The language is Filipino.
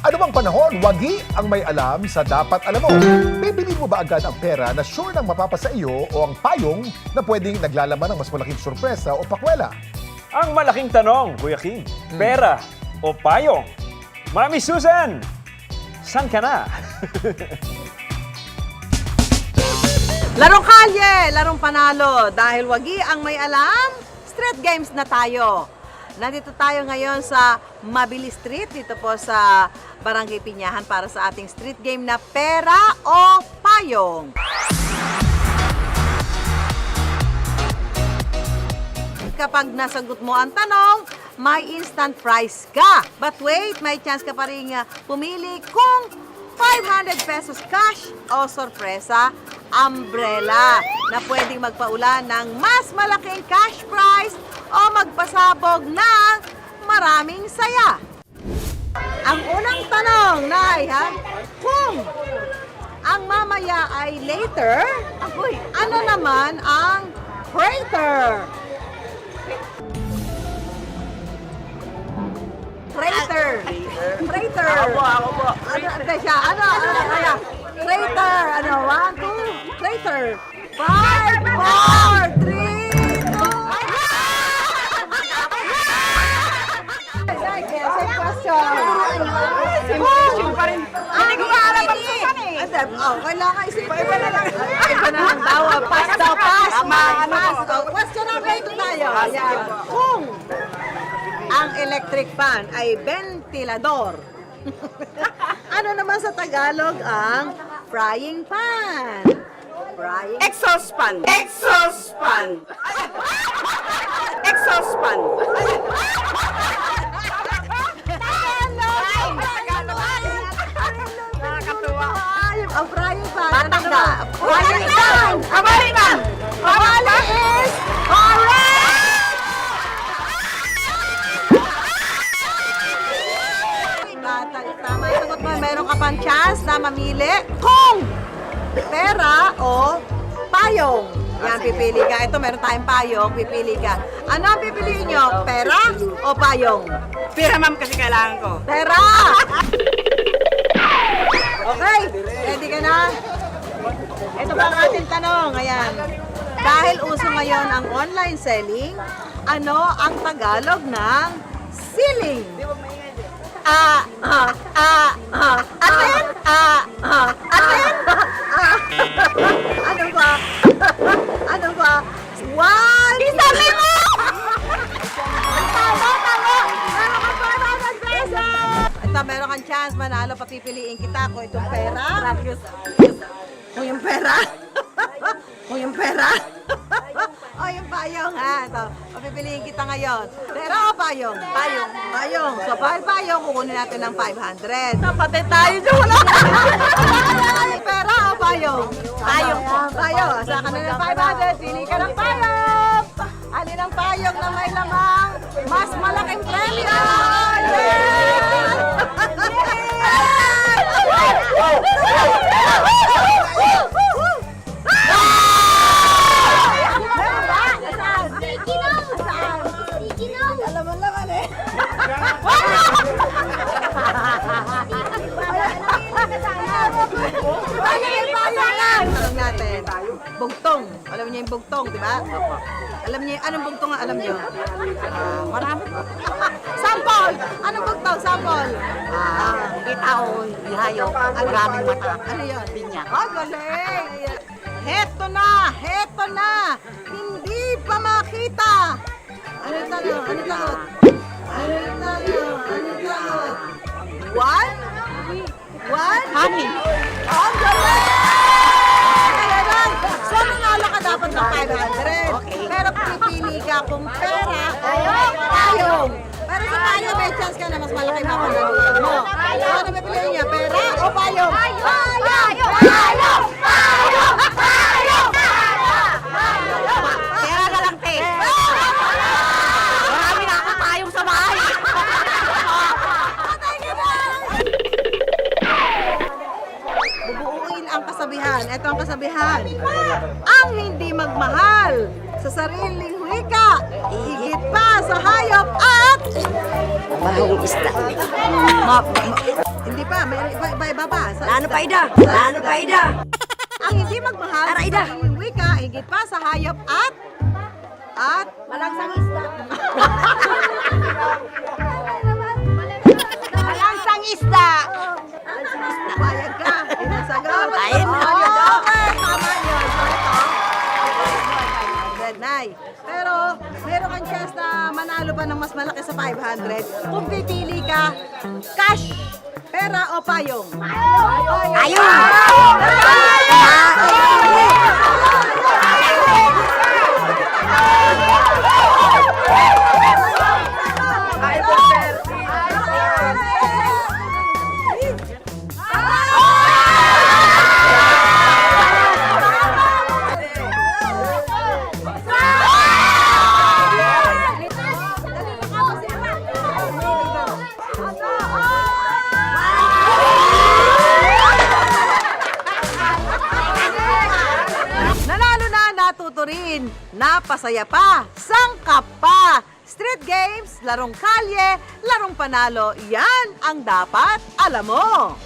Ano bang panahon, wagi ang may alam sa dapat alam mo. Bibilin mo ba agad ang pera na sure nang mapapasa iyo o ang payong na pwedeng naglalaman ng mas malaking sorpresa o pakwela? Ang malaking tanong, Kuya King, pera o payong? Mami Susan, saan ka na? Larong kalye, larong panalo. Dahil wagi ang may alam, street games na tayo. Nandito tayo ngayon sa Mabili Street, dito po sa Barangay Pinyahan para sa ating street game na pera o payong. Kapag nasagot mo ang tanong, may instant prize ka. But wait, may chance ka pa rin pumili kung 500 pesos cash o sorpresa umbrella na pwedeng magpaulan ng mas malaking cash prize o magpasabog ng maraming saya. Ang unang tanong, Nay, kung ang mamaya ay later, ano naman ang freighter? Freighter. Freighter. Ako po. Ano siya? Ano? Freighter. Ano? 1, 2. Freighter. 5, 4, 3, 2. Same question. Same pa rin. Hindi ko maalam ang susan eh. Kailangan isipin. Iba na lang. Iba na lang daw. Pass daw. Pass. Pass. Question number 2 tayo. Kung ang electric fan ay ventilador. Ano naman sa Tagalog ang frying pan? Frying Exhaust fan. Exhaust fan. Exhaust fan. Nakakatuwa. Ang frying pan. Batak na. Frying pan. Kamali man. Kamali is correct! Tama yung sagot mo. Meron ka pang chance na mamili kung pera o payong. Yan, pipili ka. Ito, meron tayong payong. Pipili ka. Ano ang pipiliin nyo? Pera o payong? Pira ma'am kasi kailangan ko. Pera! Okay, ready ka na? Ito ba ang ating tanong? Ayan. Dahil uso ngayon ang online selling, ano ang Tagalog ng ceiling? Aten? Aten? Ano ba? Ano ba? One! Isabi mo! Tama! Meron ka 500 pesos! Ito, meron kang chance manalo. Papipiliin kita kung itong pera. Kung yung pera. Kung yung pera. O yung payong, ha? Ito, papipiliin kita ngayon. Pera o payong? Payong. Payong. So, payong, kukunin natin ng 500. Napatay tayo dyan, wala. Pera o payong? Payong po. Payong. Asa ka na ng 500, pili ka ng payong. Alin ang payong na may lamang mas malaking premyo? Alam mo naman eh. Tanong natin. Bugtong. Alam niyo yung bugtong, di ba? Alam niyo, anong bugtong ang alam niyo? Marami. Sample! Anong bugtong? Sample? Bitaon, ihayok, maraming mata. Ano yun? Binya. Galing! Heto na! Heto na! Hindi pa makita! Ano yung tanong? Ano yung tanong? Ano yung tanong? Ano yung tanong? One? One? Honey. Ang galing! Ayan! So, nanalo ka dapat ng 500. Okay. Pero pipili ka kung pera o payong. Pero sa payong, may chance ka na mas malaki mapanalunod mo. So, ano pipiliin niya? Pera o payong? Payong! Payong! Payong! Payong! Kaya ka lang, te. Marami na akong payong sa bahay. Bubuuin ang kasabihan. Ito ang kasabihan. Ang hindi magmahal sa sariling wika, higit pa sa hayop at Mahong isda. Hindi pa, may iba pa. Lano pa ida. Lano pa ida. Ang hindi magmahal Tara, sa Ida. sariling wika, higit pa sa hayop at malangsang isda. Malangsang isda. Bayag ka. Inasagot. Ayun. Okay, tama yun. So, ito. 500, Nay. Pero, meron kang chance na manalo pa ng mas malaki sa 500 kung pipili ka, cash, pera o payong. Ayun. Nanalo na, natuto rin, napasaya pa, sangkap pa. Street games, larong kalye, larong panalo, yan ang dapat alam mo.